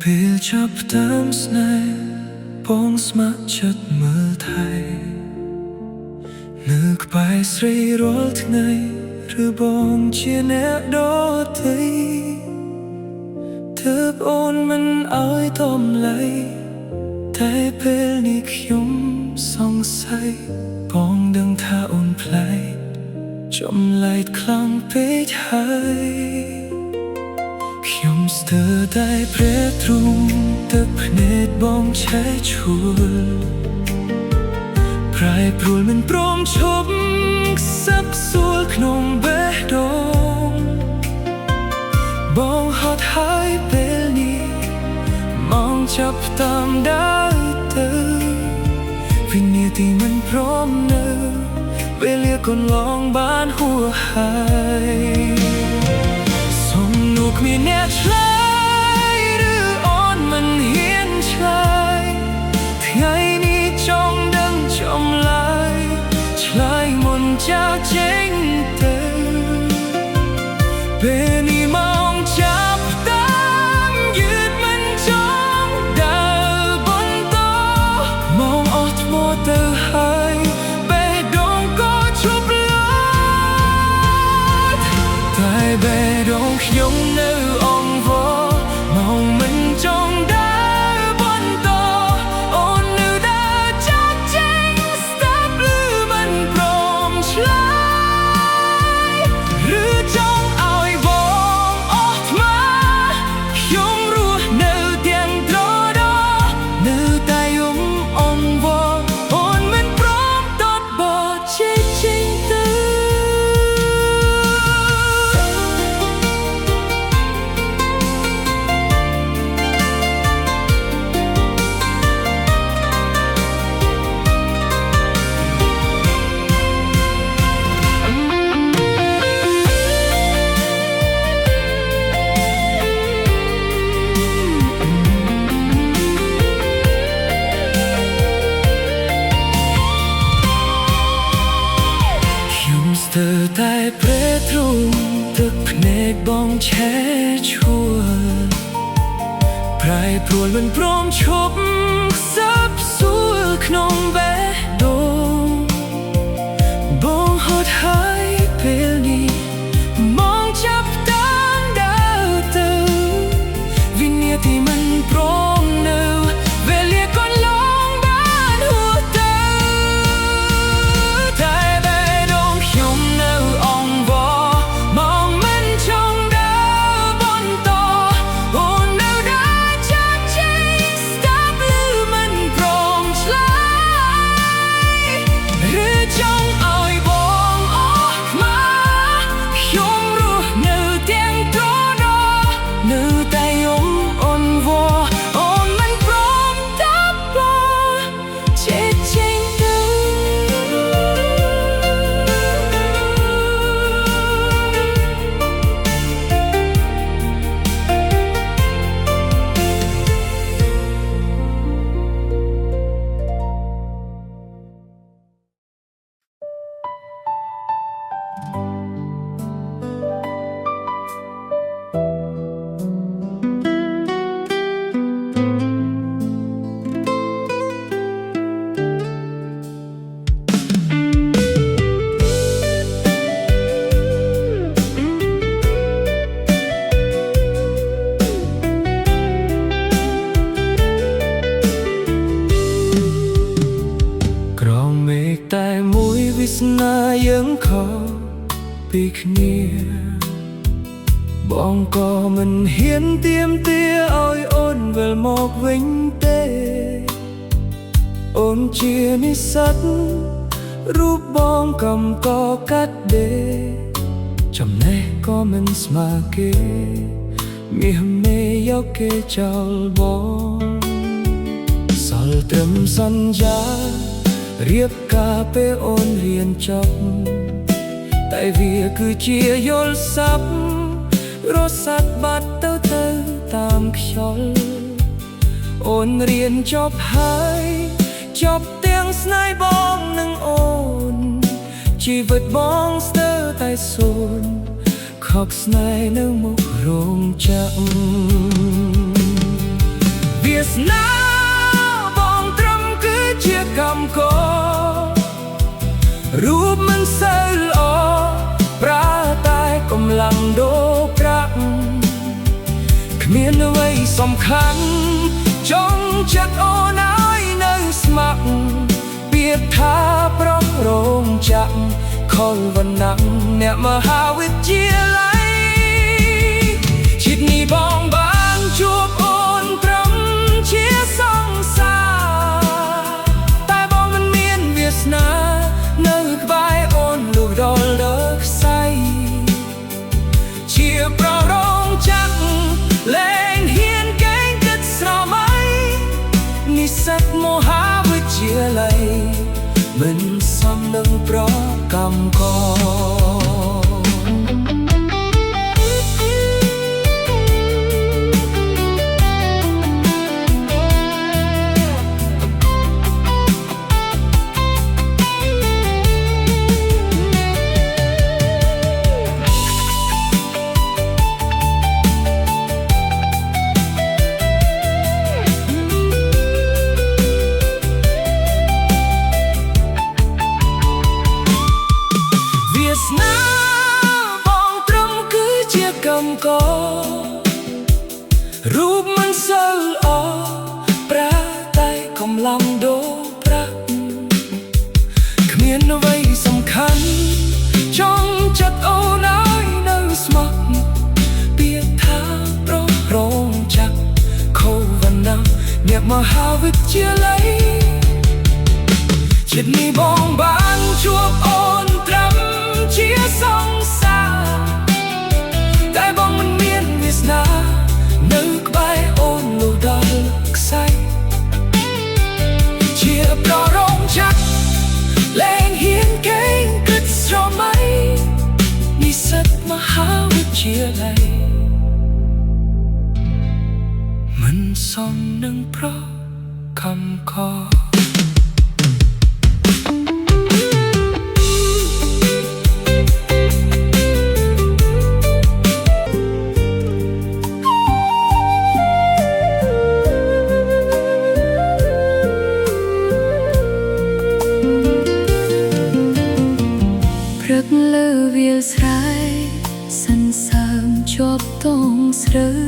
ពេលចាប់ផ្ដើមស្នេហ៍បងស្ម័គ្រចិត្តមើលថែនៅក្បែរស្រីរាល់ថ្ងៃឬបងជាអ្នកដទៃទើបអូនមិនឲ្យតម្លៃតែពេលនេះខ្ញុំសង្ស័យបងដឹងថាអូនប្លែកចម្លែកខ្លាំងពេកហើយខ្ញុំស្ទើរតែប្រែទ្រូងទឹកភ្នែកបងឆេះឈួលប្រែប្រួលមិនព្រមឈប់ខ្សឹបសួលក្នុងបេះដូងបងហត់ហើយពេលនេះមកចាប់តាមដើរទៅវិញ្ញាទីមិនព្រមនៅវេលាកន្លងបានហួសហើយសុំនោះគ្មានអ្នកឆ្លើយឬអូនមិនហ៊ានឆ្លើយថ្ងៃនេះចង់ដឹងចម្លើយឆ្លើយមុនចាចេញទៅពេលនេះមកចាប់តាមយឺតមិនចង់ដើរបន្តមកអត់ធ្មត់ទៅហើយបេះដូងក៏ជប់លត់តែបេះដូងខ្ញុំនៅអង្វរមកមិនចង់ដើរបន្តអូននៅដើរចាក់ចេញស្ដាប់ឮមិនព្រមឆ្លើយឬចង់ឲ្យបងអស់ថ្មើរខ្ញុំរស់នៅទាំងត្រដរនៅតែយំអង្វរអូនមិនព្រមតតបជិះចេញទៅខ្ញុំស្ទើរតែប្រែទ្រូងទឹកភ្នែកបងឆេះឈួលប្រែប្រួលមិនព្រមឈប់ខ្សឹបសួលក្នុងបេះដូងបងហត់ហើយពេលនេះមកចាប់តាមដើរទៅវិញ្ញាទីមិនព្រមនៅវេលាកន្លងបានហួសទៅតែបេះដូងខ្ញុំនៅអង្វរមកមិនចង់ដើរបន្តអូននៅដើរចាក់ចេញស្ដាប់ឮមិនព្រមឆ្លើយឬចង់ឲ្យបងអស់ថ្មើរខ្ញុំរស់នៅទាំងត្រដរនៅតែយំអន់វរអូនមិនព្រមតាប់បជិះចេញទៅក្រោមមេឃតែមួយវាសនាយើងខុសពីគ្នាបងក៏មិនហ៊ានទាមទារឲ្យអូនវិលមកវិញទេអូនជានិស្សិតរូបបងកំកកាត់ដេរចំណេះក៏មិនស្មើគេមាសមេយកគេចោលបងសល់ត្រឹមសន្យារៀបការពេលអូនរៀនចប់តែវាគឺជាយល់សប្តិរសាត់បាត់ទៅតាមខ្យល់អូនរៀនចប់ហើយចប់ទាំងស្នេហ៍បងនឹងអូនជីវិតបងស្ទើរតែសូន្យខកស្នេហ៍នៅមុខរោងចក្រ វាសនាបងត្រឹមគឺជាកម្មកររូបមិនសូវល្អប្រើតែកម្លាំងដូរប្រាក់គ្មានអ្វីសំខាន់ចង់ចិត្តអូនឲ្យនៅស្ម័គ្រពាក្យថាប្រុសរោងចក្រខលវណ្ណៈអ្នកមហាវិទ្យាល័យជាតិនេះបងបានជួបអូនត្រឹមជាសង្សារតែបងមិនមានវាសនានៅក្បែរអូនលុះដល់លើខ្សែជាប្រុសរោងចក្រលែងហ៊ានកេងគិតស្រមៃនិស្សិតមហាវិទ្យាល័យមិនសមនឹងប្រកម្មកររូបមិនសូវល្អប្រើតែកម្លាំងដូរប្រាក់គ្មានអ្វីសំខាន់ចង់ចិត្តអូនឲ្យនៅស្ម័គ្រពាក្យថាប្រុសរោងចក្រខូវណ្ណៈអ្នកមហាវិទ្យាល័យជាតិនេះបងបានជួបអូនត្រឹមជាសង្សារតែបងមិនមានវាសនានៅក្បែរអូនលុះដល់ខ្សែជាប្រុសរោងចក្រលែងហ៊ានកេងគិតស្រមៃនិស្សិតមហាវិទ្យាល័យមិនសមនឹងប្រុសកម្មករព្រឹកលើវាលស្រែសន្សើមជាប់តងស្រូវ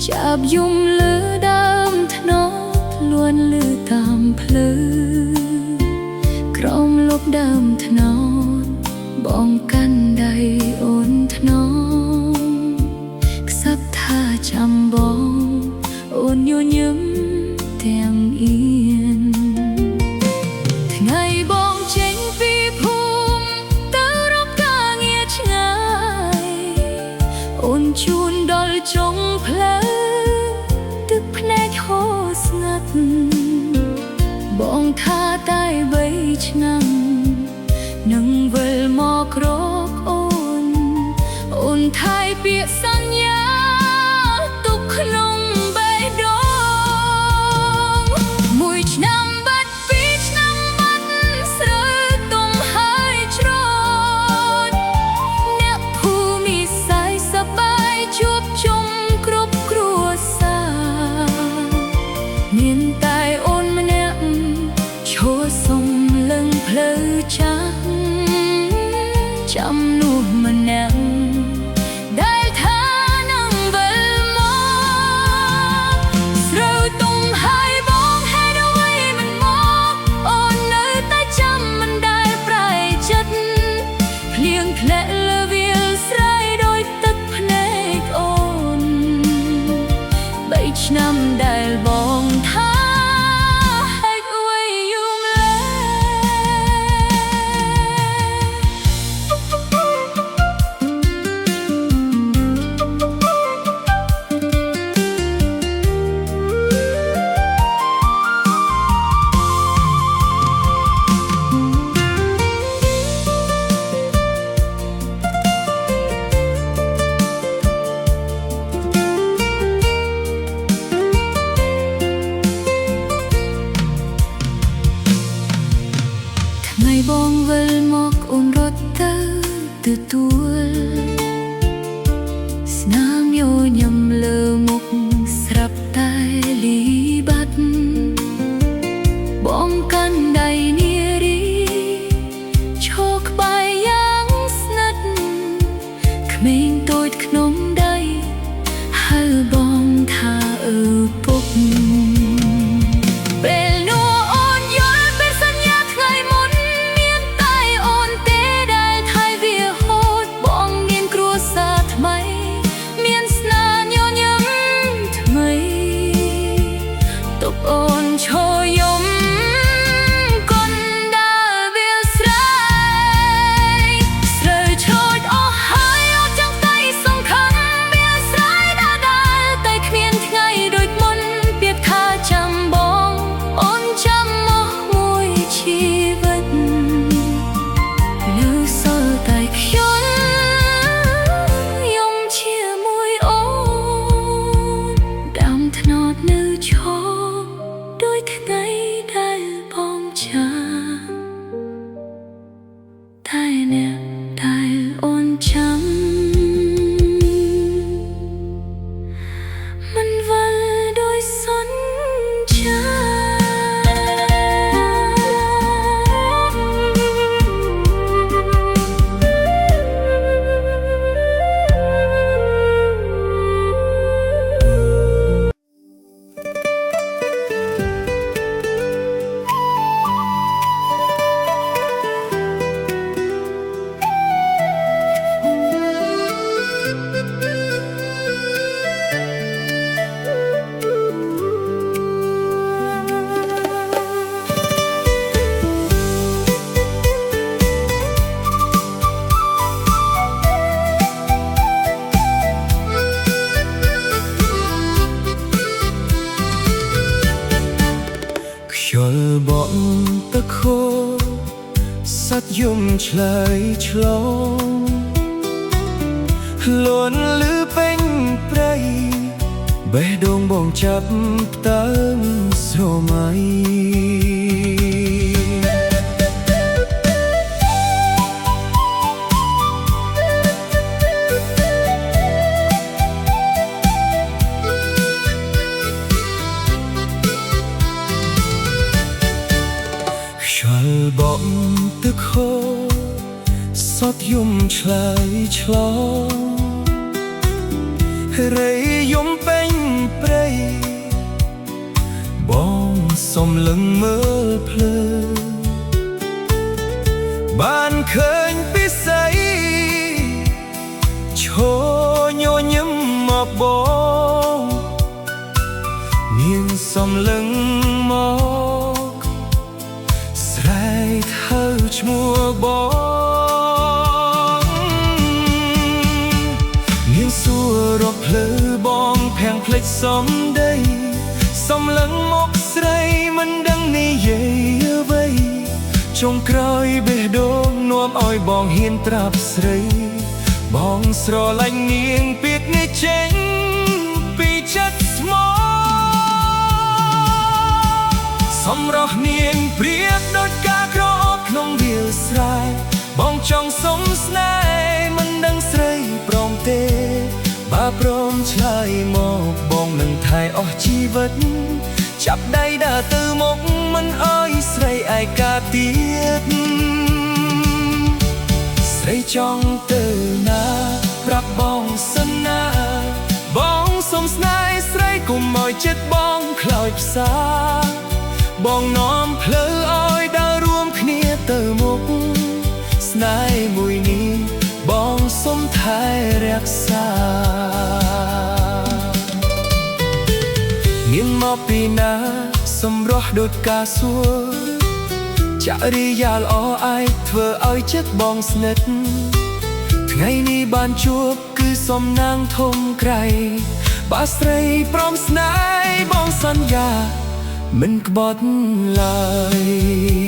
ចាប់យំលើដើមថ្នោតលួនលឺតាមភ្លឺក្រោមលប់ដើមថ្នោតបងកាន់ដៃអូនថ្នមខ្សឹបថាចាំបងអូនញញឹមទាំងអៀនថ្ងៃបងចេញពីភូមិទៅរកការងារឆ្ងាយអូនជួនដល់ចុងផ្លូវទឹកភ្នែកហូរស្ងាត់បងថាតែ3ឆ្នាំនឹងវិលមករកអូនថាយពាក្យសន្យាទុកក្នុងបេះដូង1 ឆ្នាំបាត់2 ឆ្នាំបាត់ស្រើទុំហើយច្រូតអ្នកភូមិស័យសប្បាយជួបជុំគ្រប់គ្រួសារមានតែអូនម្នាក់ឈរសុំលឹងផ្លូវចាស់ចាំនោះម្នាក់ដែលថានឹងវិលមក ក្មេងតូចក្នុងដៃហៅបងថាពុកពេលនោះអូនយល់ពីសញ្ញាថ្ងៃមុនមានតែអូនទេដែលថៃវាហូតបងមានគ្រួសារថ្មីមានស្នាញញឹមថ្មីទុកអូនឈរយំយល់បងទឹកខោសត្វយំឆ្លើយឆ្លងលន់លឺពេញព្រៃបេះដូងបងចាប់ផ្ដើមស្រមៃបងទឹកខោសតយំឆ្លើយឆ្លងរៃយំពេញព្រៃបងសុំលឹងមើលភ្លើបានឃើញពិសីឈរញញឹមមកបងនាងសុំលឹងមកស្រែកហៅឈ្មោះបងនាងសួររកភ្លឺបងភាំងភ្លេចសំដីសំឡឹងមកស្រីមិនដឹងនិយាយអ្វីចុងក្រោយបេះដូងនាំឲ្យបងហ៊ានត្រាប់ស្រីបងស្រឡាញ់នាងពាក្យនេះចេញពីចិត្តស្មោះសម្រស់នាងព្រៀបដូចការក្រអូបក្នុងវាលស្រែបងចង់សុំស្នេហ៍មិនដឹងស្រីព្រមទេបើព្រមឆ្លើយមកបងនឹងថែអស់ជីវិតចាប់ដៃដើរទៅមុខមិនអើយស្រីឯកាទៀតស្រីចង់ទៅណាប្រាប់បងសិនណាបងសុំស្នេហ៍ស្រីកុំឲ្យចិត្តបងខ្លោចផ្សាបងនាំភ្លឺឲ្យដើររួមគ្នាទៅមុខស្នេហ៍មួយនេះបងសុំថែរក្សានាងមកពីណាសម្រស់ដូចការសួរចរិយាល្អឯងធ្វើឲ្យចិត្តបងស្និទ្ធថ្ងៃនេះបានជួបគឺសំណាងធំក្រៃបើស្រីព្រមស្នេហ៍បងសន្យាមិនក្បត់ឡើយ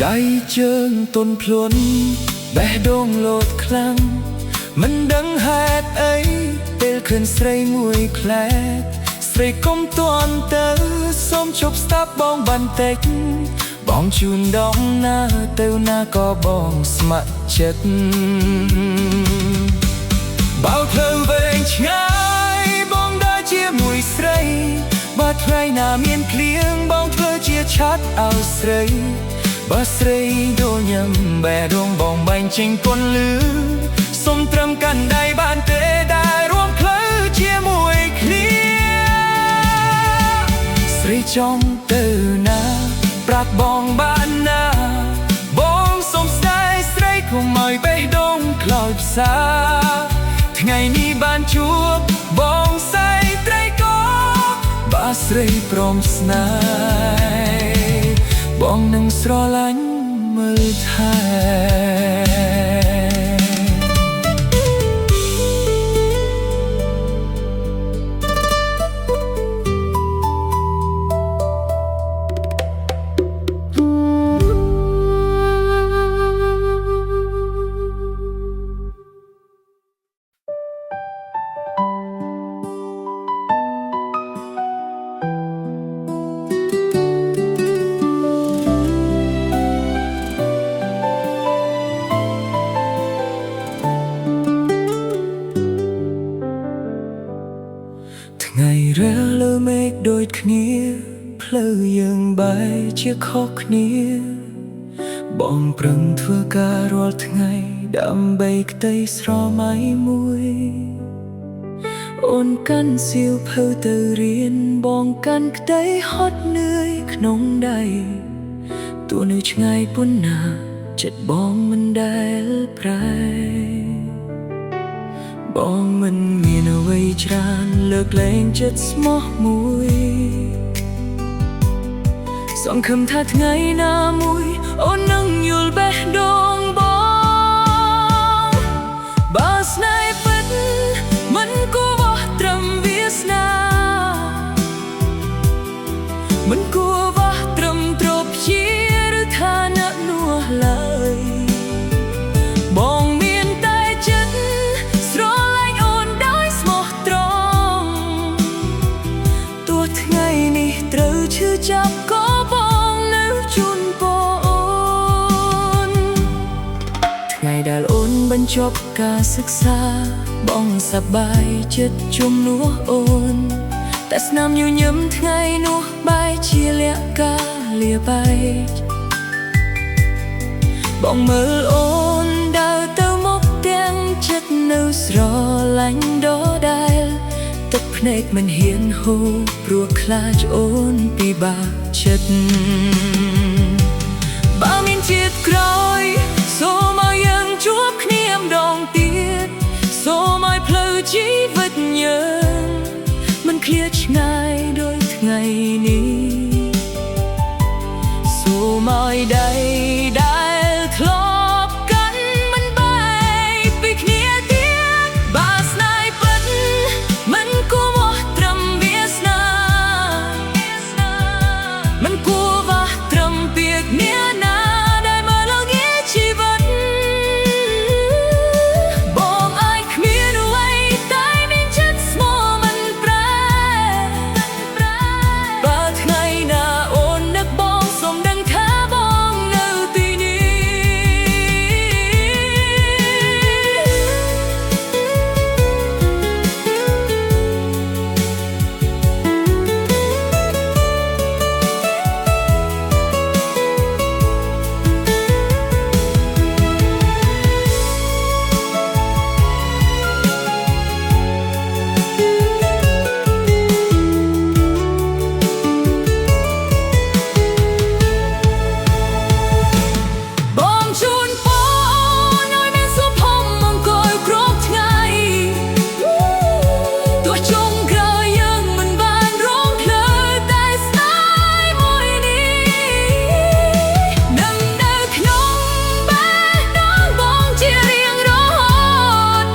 ដៃជើងទន់ភ្លន់បេះដូងលោតខ្លាំងមិនដឹងហេតុអីពេលឃើញស្រីមួយខ្លែកស្រីកុំទាន់ទៅសូមជប់ស្ដាប់បងបន្តិច បងជូនដងណាទៅណាក៏បងស្ម័គ្រចិត្តបើផ្លូវវែងឆ្ងាយបងដើរជាមួយស្រីបើថ្ងៃណាមានភ្លៀងបងធ្វើជាឆាត់ឲ្យស្រីបើស្រីដូនញ៉ាំបែរងបងបែងចេញពន្លឺសុំត្រឹមកាន់ដៃបានទេដែលរួមផ្លូវជាមួយគ្នាស្រីចង់ទៅណាប្រាប់បងបានណាបងសុំស្ដាយស្រីកុំឲ្យបេះដូងខ្លោចផ្សាថ្ងៃនេះបានជួបបងស្រីត្រីក៏បើស្រីព្រមស្នេហ៍បងនឹងស្រឡាញ់មើលថែថ្ងៃរាល់លើមេឃដូចគ្នាផ្លូវយើងបែរជាខុសគ្នាបងប្រឹងធ្វើការរាល់ថ្ងៃដើម្បីក្តីស្រមៃមួយអូនកាន់សៀវភៅទៅរៀនបងកាន់ក្តីហត់នឿយក្នុងដៃទោះនៅឆ្ងាយប៉ុណ្ណាចិត្តបងមិនដែលប្រែបងមិនមានអ្វីច្រើនលើកលែងចិត្តស្មោះមួយសង្ឃឹមថាថ្ងៃណាមួយអូននឹងយល់បេះដូងបងបើស្នេហ៍ពិតមិនគួរវាស់ត្រឹមវាសនាមិនគួរវាស់ត្រឹមទ្រព្យជាឬឋានៈនោះឡើយបងមានតែចិត្តស្រឡាញ់អូនដោយស្មោះត្រង់ទោះថ្ងៃនេះត្រូវឈឺចាប់ក៏បងនៅជូនពរអូនថ្ងៃដែលអូនបញ្ចប់ការសិក្សាបងសប្បាយចិត្តជំនួសអូនតែស្នាមញញឹមថ្ងៃនោះបែរជាលក្ខការលាបែកបងមើលអូនដើរទៅមុខទាំងចិត្តនៅស្រឡាញ់ដដែលទឹកភ្នែកមិនហ៊ានហូរព្រោះខ្លាចអូនពិបាកចិត្តបើមានជាតិក្រោយសូមឲ្យយើងជួបគ្នាម្ដងទៀតសូមឲ្យផ្លូវជីវិតយើងមិនឃ្លាតឆ្ងាយដូចថ្ងៃនេះសូមឲ្យដៃដែលធ្លាប់កាន់មិនបែកពីគ្នាទៀតបើស្នេហ៍ពិតមិនគួរវាស់ត្រឹមវាសនាមិនគួរវាស់ត្រឹមពាក្យនាណាដែលមើលល្ងាចជីវិតបងអាចគ្មានអ្វីតែមានចិត្តស្មោះមិនប្រែបើថ្ងៃណាអូននឹកបងសូមដឹងថាបងនៅទីនេះបងជូនពរឲ្យមានសុភមង្គលគ្រប់ថ្ងៃទោះចុងក្រោយយើងមិនបានរងផ្លូវតែស្នេហ៍មួយនេះនឹងនៅក្នុងបេះដូងបងជារៀងរហូត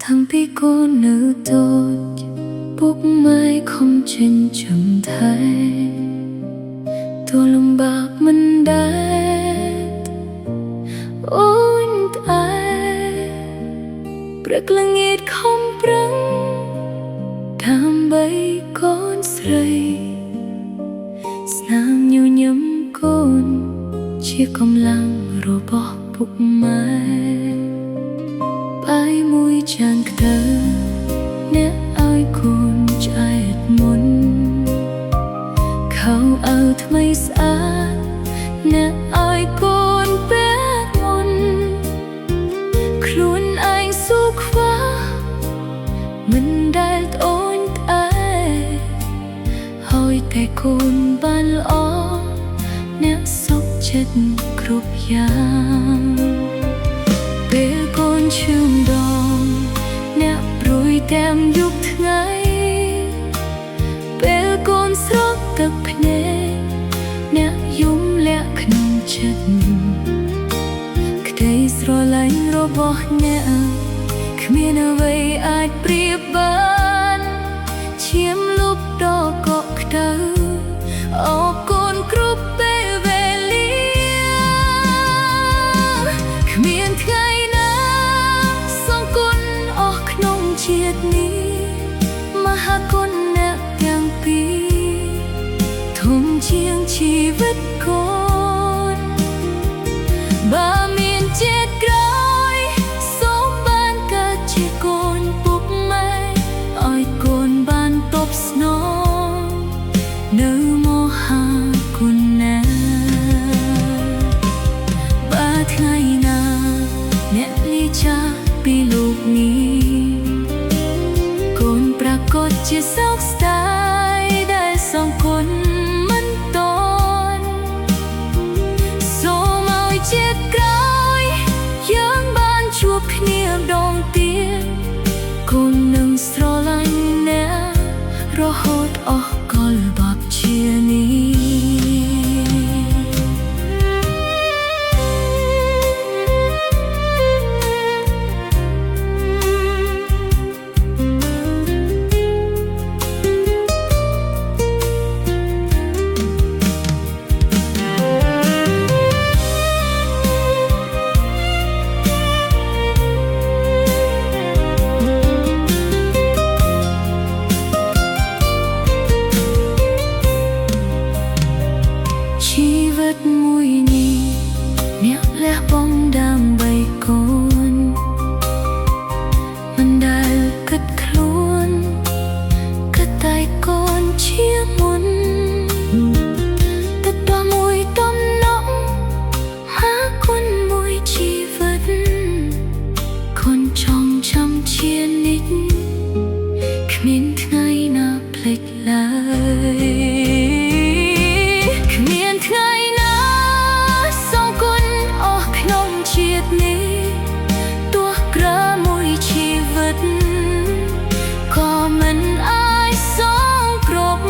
ทั้งพี่ก็เนื้อโดดปุกไม้คมเช่นจำไทยตัวลำบากมันได้โอ้ยตายปรักละเงียดคมปรังทำใบก้อนใสสนามอยู่ย้ำก้นเชียกำลังรบปุกไม้ไปมุยจางเธอเนื้ออ้อยคนใจมนเขาเอาทำไมสะอาดเนื้ออ้อยคนแปดมนคลุนไอสู้คว้ามันได้โอนตายหอยแต่คนบ้านอ้อเนื้อซกเช็ดครุบยางเปลก้นชื่มดองเนื้อปรุยแต้มยุบไงเปลก้นสรกตักเพเนเนื้อยุ่มและขนมเช็ดกระไดสรไหลรบเนื้อขมิ้นเอาไว้อาจเปรียบบานเชียมลูกดอกเกาะเดาออกก้นกรุบเปเวลีขมิ้นไงนะสองก้นออกขนมเชียดนี้มาหาก้นแนบยังปีทุ่มเชียงชีวิตคนบาเมียนเจ็ดร้อยสองบ้านกะเจ็ดก้นปุกไม้อ้อยก้นบ้านตบสนองเนื้อโมหะกุนแนบาไทยนาเนลิจาปีลูกนี้คนปรากฏจะซอกสไตล์ได้สองคนมันตอนโซมาเจ็ดร้อยยังบ้านชวบเนียบดองเตียนคนหนึ่งสโตรลันเนรอโหดออกกอลบับเชียนี้ชีวิตมุยนี้เนี่ยและบ้องดำใบโกนมันได้กัดคลวนกระต่ายก้นเชี่ยมุนแต่ตัวมุยต้มน้องหาคนมุยชีวิตคนจองจำเชียนิดขมิ้นไงน่าเพลิดเลยไงนะสองคนออกขนมเชียดนี้ตัวกระมุยชีวิตก็มันอายสองกรบ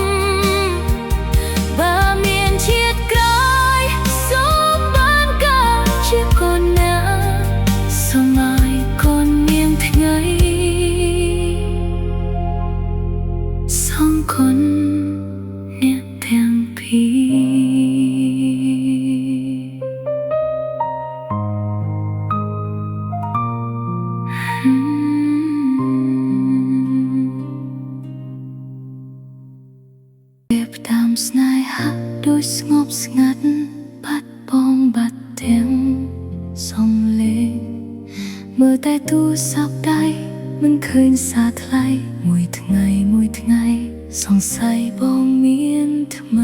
บาเมียนเชียดกลายสองบ้านกาเชียก่อนนะสมัยก่อนเมียงไงสองคนเนี่ยเพียงพีเก็บตามสนายหักโดยสงบสงัดบัดปองบัดเตียงสองเลงเมื่อแต่ตู้สับได้มันเคยสาดไหลมวยทั้งไงสงสัยบองเมียนทำไม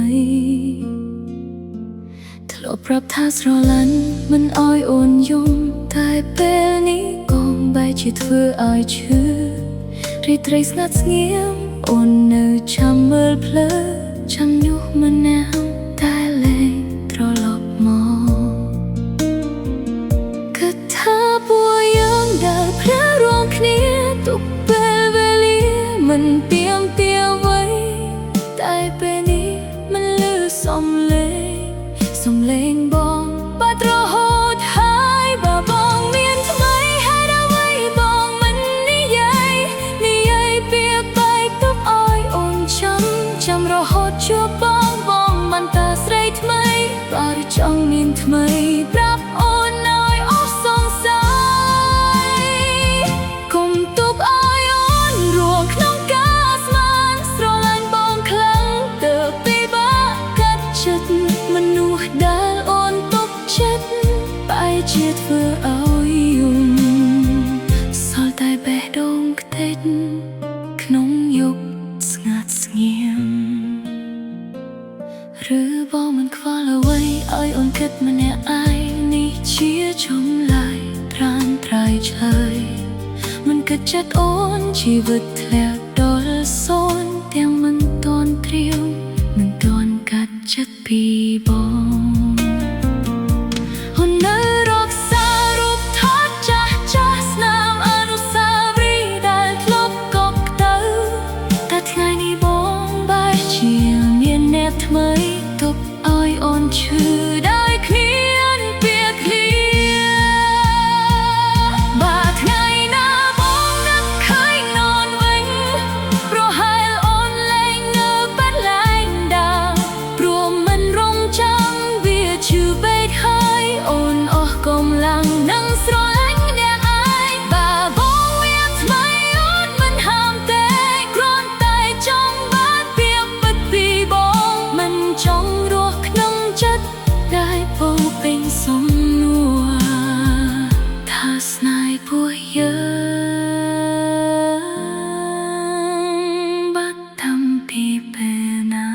ทะเลาะปรับท่าสรอลันมันอ้อยอ่อนยมแต่เปลนี้กองใบจิตเพื่ออ้อยชื่อรีตรีสงัดเงียมอ่อนเนื้อจำเมื่อเพลอจำยุมันแนวได้เลยตรอหลบมองกะท่าบัวยังได้เพลรวงเนียตุกเปลเวลีมันเปียมไว้แต่เปนี้มันลือสมเลงบองปาตรโหดหายบาบองเมียนทำไมให้ได้ไว้บองมันนิยา ដងខ្ទេចក្នុងយប់ស្ងាត់ស្ងៀមឬបងមិនខ្វល់អ្វីឲ្យអូនគិតម្នាក់ឯងនេះជាចម្លើយត្រានត្រៃឆ្លើយមិនគិតចិត្តអូនជីវិតធ្លាក់ដល់សូន្យទាំងមិនទាន់ត្រៀមមិនទាន់កាត់ចិត្តពីបងអូននៅរក្សារូបថតចាស់ចាស់ស្នាមអនុស្សាវរីយ៍ដែលធ្លាប់កប់ទៅតែថ្ងៃនេះបងបែរជាមានអ្នកថ្មីទុកឲ្យអូនឈឺដោយគ្នាពីគ្នាបាថ្ងៃណាបងនឹកឃើញនន់វិញប្រហែលអូនលែងនៅបាត់លែងដើមព្រោះមិនរងចាំវាឈឺពេកហើយអូនអស់កម្លាំងនឹងស្រឡាញ់អ្នកឯងបាបងមានថ្មីអូនមិនហាមទេគ្រាន់តែចង់បានពាក្យពិតពីបងមិនចង់រស់ក្នុងចិត្តដែលពោពេញសំនួរថាស្នេហ៍ពួកយើងបាត់តាំងពីពេលណា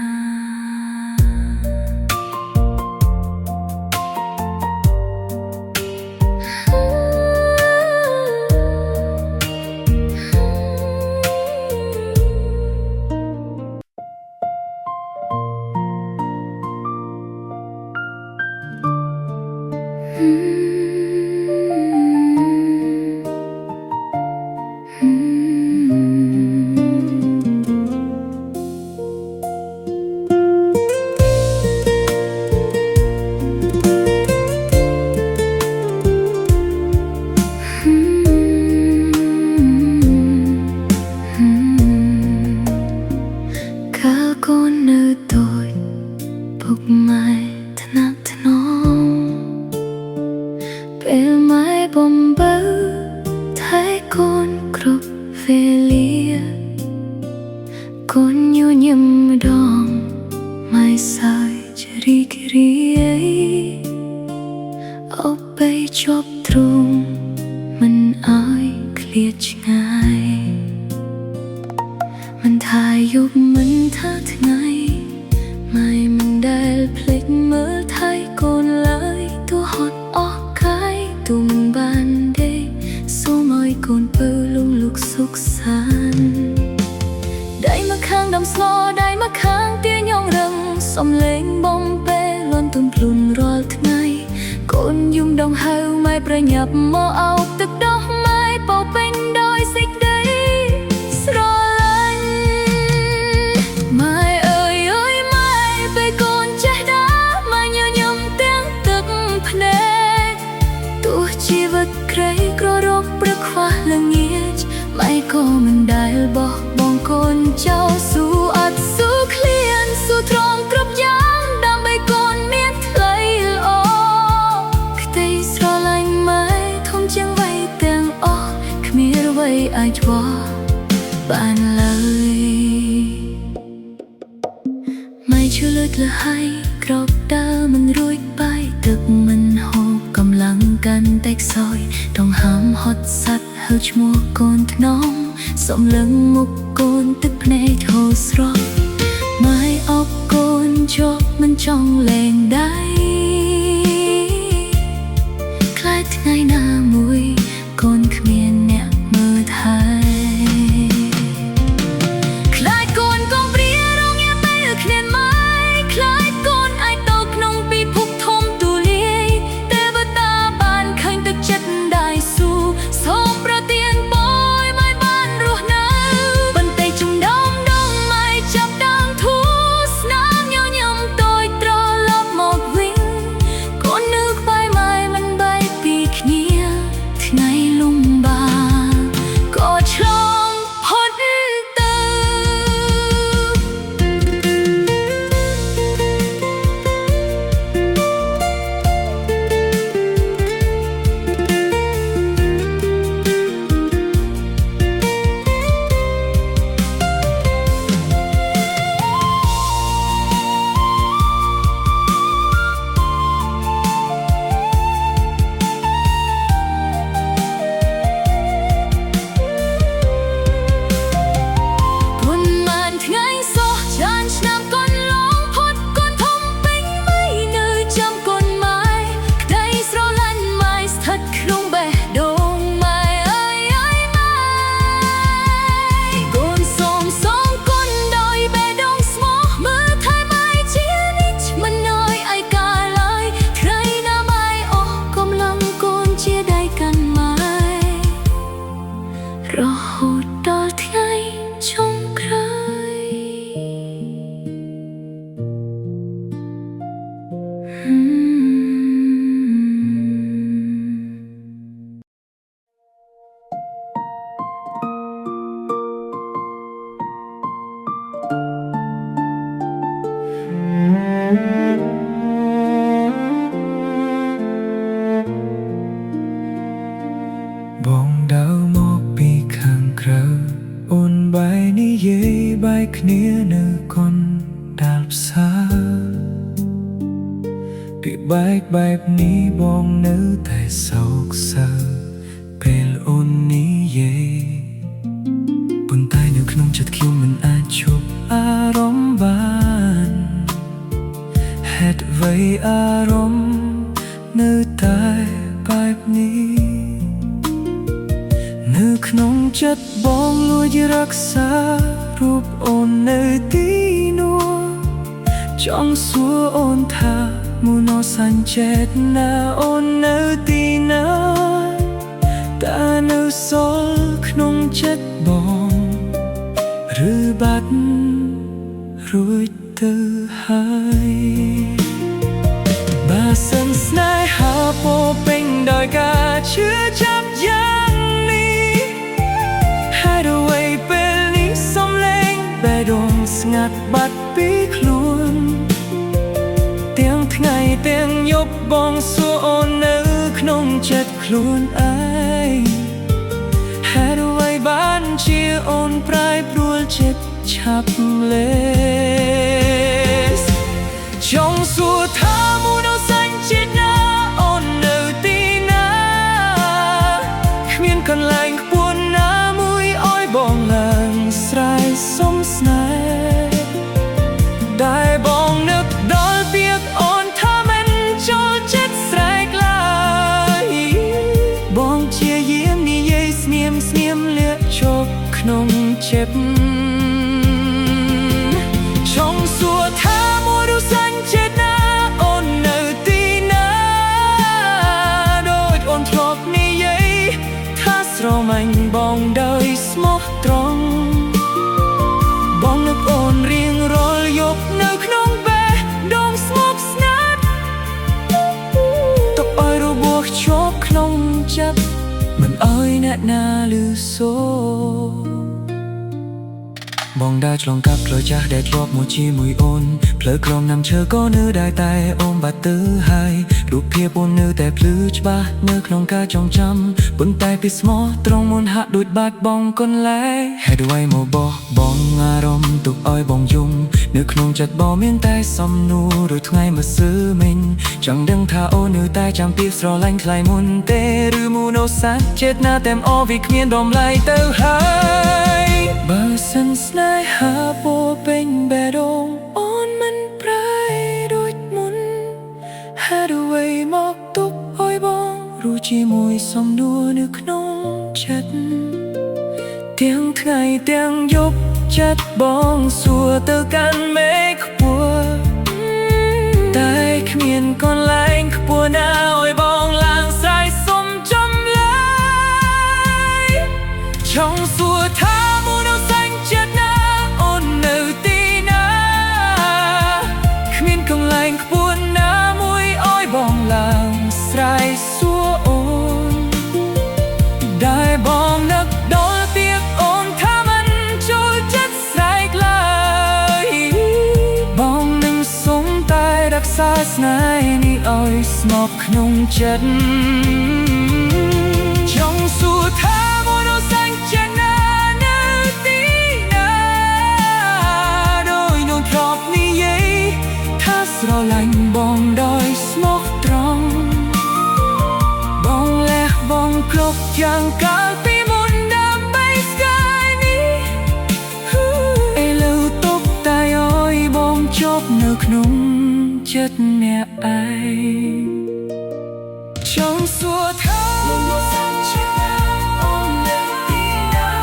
កាលកូននៅតូចពុកម៉ែថ្នាក់ថ្នមពេលម៉ែបំបើថែកូនគ្រប់វេលាកូនញញឹមម្ដងម៉ែសើចរីករាយអបបីជាប់ទ្រូងមិនឲ្យឃ្លាតឆ្ងាយមិនថាយប់មិនថាថ្ងៃម៉ែមិនដែលភ្លេចមើលថែកូនឡើយទោះហត់អស់កាយទោះមិនបានដេកសូមឲ្យកូនពៅលងលុកសុខសាន្តដៃមកខាងដំស្លដៃមកខាងទាញងរឹងសំលេងបំពេលលន់ទុនភ្លុនរាល់ថ្ងៃកូនយំដងហៅម៉ែប្រញាប់មកអោបទឹកដោះម៉ែពោពេញដោយសេចក្ដីស្រឡាញ់ម៉ែអើយអើយម៉ែពេលកូនចេះដើរម៉ែញញឹមទាំងទឹកភ្នែកទោះជីវិតក្រីក្ររកព្រឹកខ្វះល្ងាចម៉ែក៏មិនដែលបោះបង់កូនចោលស៊ូអត់ស៊ូឃ្លានស៊ូទ្រាំគ្រប់យ៉ាងដើម្បីកូនមានថ្លៃល្អក្តីស្រឡាញ់ម៉ែធំជាងវ័យទាំងអស់គ្មានអ្វីអាចវល់បានឡើយម៉ែឈឺលើកលហើយក្របដើរមិនរួចបាយទឹកមិនហូបកម្លាំងកាន់តែខ្សោយដងហាមហត់សាត់ហៅឈ្មោះកូនថ្នមសំលឹងមុខកូនទឹកភ្នែកហូរស្រក់ម៉ែអបកូនជាប់មិនចង់លែងដៃខ្លាចថ្ងៃណាមួយកូនគ្មានអ្នកមើលថែខ្លាចកូនកងព្រារងញាពេលគ្មានម៉ែខ្លាចកូនអាចតោក្នុងពិភពធំទូលាយទេវតាបានឃើញទឹកចិត្តได้ស៊ូសូមប្រទានពរម៉ែបានរស់នៅបន្តិចជំដងម៉ែចាប់ដើមធូរស្នាមញញឹមតូចត្រឡប់មកវិញកូននៅក្បែរម៉ែមិនបែកពីគ្នាថ្ងៃ រហូតដល់ថ្ងៃចុងក្រោយបងដើរមកពីខាងក្រៅអូនបាយនិយាយបាយគ្នានៅកណ្ដាលផ្សារពីបែកបែបនេះបងនៅតែសោកសៅពេលអូននិយាយប៉ុន្តែនៅក្នុងចិត្តខ្ញុំមិនអាចជប់អារម្មណ៍បានហេតុអ្វីអារម្មណ៍នៅតែបែបនេះនៅក្នុងចិត្តបងលួចរក្សារូបអូននៅទីនោះចង់សួរអូនថាមូណោសាញ់ចេតណាអូននៅទីណាតែនៅសល់ក្នុងចិត្តបងឬបាត់រួចទៅហើយបើសិនស្នេហាពោពេញដោយការជឿចាប់យ៉ាងពេលនេះសំឡេងបេះដូងស្ងាត់បាត់ពីខ្លួនទាំងថ្ងៃទាំងយប់បងសួរអូននៅក្នុងចិត្តខ្លួនឯងហេតុអ្វីបានជាអូនប្រែប្រួលចិត្តឆាប់លេសចង់សួរថាមូណោសាញ់ចិត្តណាអូននៅទីណាគ្មានកន្លែងខ្ពស់ណាមួយឲ្យបងឡើងស្រែកសុំស្នេហ៍ដែលបងនឹកដល់ពាក្យអូនថាមិនចូលចិត្តស្រែកឡើយបងជាយាមនិយាយស្ងៀមស្ងៀមលាក់ជប់ក្នុងចិត្តចង់សួរថាមូណោសាញ់ចិត្តណាអូននៅទីណាដូចអូនធ្លាប់និយាយថាស្រមាញ់បងដោយស្មោះត្រង់បងនឹកអូនរៀងរាល់យប់នៅក្នុងបេះដូងស្មុគស្ងាត់ទុកឲ្យរបួសជាប់ក្នុងចិត្តមិនឲ្យអ្នកណាឮសូរបងដើរឆ្លងកាប់ផ្លូវចាស់ដែលធ្លាប់មកជាមួយអូនផ្លូវក្រំណាំឈើក៏នៅដែរតែអូនបាត់ទៅហើយរូបភាពអូននៅតែភ្លឺច្បាស់នៅក្នុងការចងចាំប៉ុន្តែពីស្មោះត្រង់មុនហាក់ដូចបាត់បង់កន្លែងហេតុអ្វីមកបោះបងអារម្មណ៍ទុកឲ្យបងយំនៅក្នុងចិត្តបងមានតែសំណួរដូចថ្ងៃម្សិលមិញចង់ដឹងថាអូននៅតែចាំពីស្រឡាញ់ថ្លៃមុនទេឬមូណោសាញ់ចិត្តណាតែមអវាគ្មានដំឡៃទៅហើយបើសិនស្នេហាពោពេញបេះដូងអូនមិនប្រែដូចមុនហេតុអ្វីមកទុកឲ្យបងរស់ជាមួយសំណួរនៅក្នុងចិត្តទាំងថ្ងៃទាំងយប់ចិត្តបងសួរទៅកាន់មេឃខ្ពស់តែគ្មានកន្លែងខ្ពស់ណាឲ្យបងឡើងស្រែកសុំចំឡើយចង់សួរថាមូណោសាញ់ចិត្តណាអូននៅទីណាគ្មានកន្លែងខ្ពស់ណាមួយឲ្យបងឡើងស្រែកសួរអូនដែលបងនឹកដល់ពាក្យអូនថាមិនចូលចិត្តស្រែកឡើយបងនឹងសុំតែរក្សាស្នេហ៍នេះឲ្យស្ងប់ក្នុងចិត្តចង់សួរថាមូណោសាញ់ចិត្តណានៅទីណាដោយនោះធ្លាប់និយាយថាស្រឡាញ់បងដោយស្មោះត្រង់បងលះបងគ្រប់យ៉ាងកាលពីមុនដើម្បីស្គាល់នេះឥឡូវទុកតែឲ្យបងជប់នៅក្នុងចិត្តអ្នកឯងចង់សួរថាមូណោសាញ់ចិត្តណាអូននៅទីណា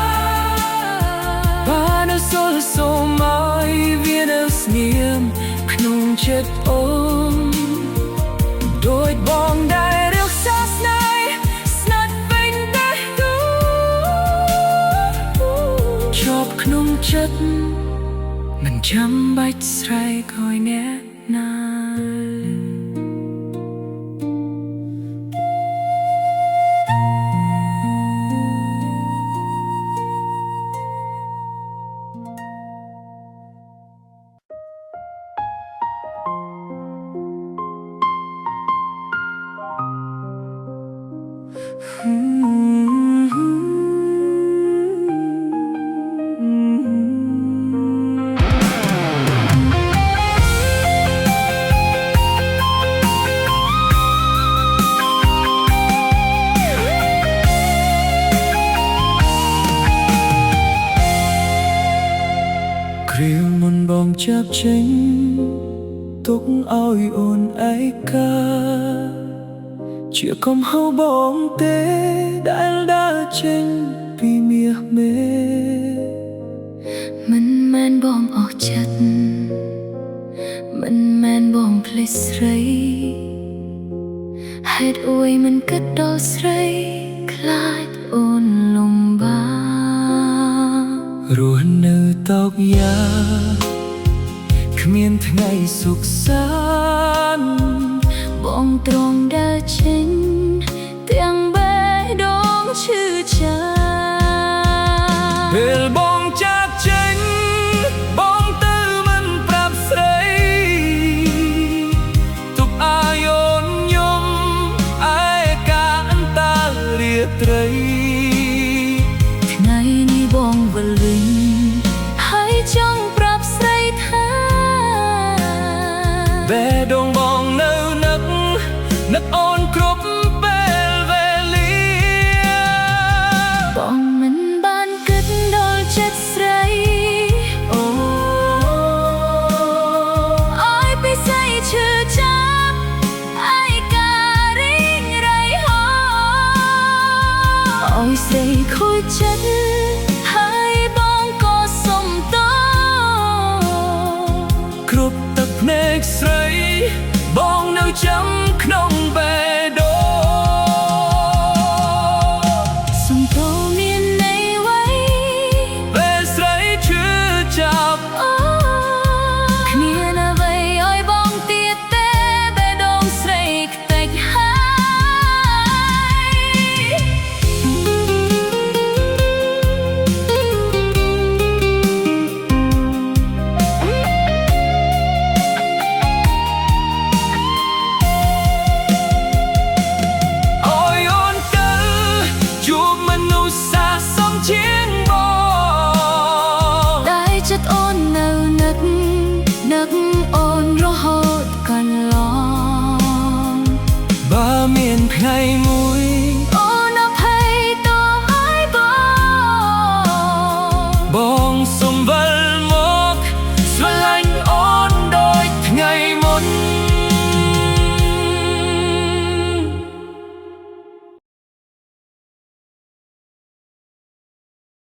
បានសូលសូមឲ្យវានៅស្ងៀមក្នុងចិត្តអូនដូចបងដែលរក្សាស្នេហ៍ស្និទ្ធពេញតែទូ ក្នុងចិត្តមិនចាំបាច់ស្រែកឲ្យអ្នកណា គ្រាមុនបងចាប់ចេញទុកឲ្យអូនឯកាជាកំហៅបងទេដែលដើរចេញពីមាសមេមិនមែនបងអស់ចិត្តមិនមែនបងភ្លេចស្រីហេតុអួយមិនគិតដល់ស្រីខ្លាចអូនលំបាករ ស់នៅតោកយ៉ាគ្មានថ្ងៃសុខសាន្តបងត្រង់ដើរចេញទាំងបេះដូងឈឺចាំពេលបងចាកចេញបងទៅមិនប្រាប់ស្រីទុកអាយអូនខ្ញុំឯកាអន្តើរាត្រីថ្ងៃនេះបងវិលវិញហើយចង់ប្រាប់ស្រីថាបេះដូងបងនៅនឹកអូនគ្រប់ពេលវេលាបងមិនបានគិតដល់ចិត្តស្រីអូអើយពីស្អីឈឺចាប់ឯការីងរៃហោអើយស្រីខូចចិត្តហើយបងក៏សុំតគ្រប់ទឹកភ្នែកស្រីបងនៅចាំក្នុងបេះដូងសុំតមានន័យអ្វីពេលស្រីឈឺចាប់អូគ្មានអ្វីឲ្យបងទៀតទេបេះដូងស្រីខ្ទេចហើយអូនទៅជួបមនុស្សសាសមជាង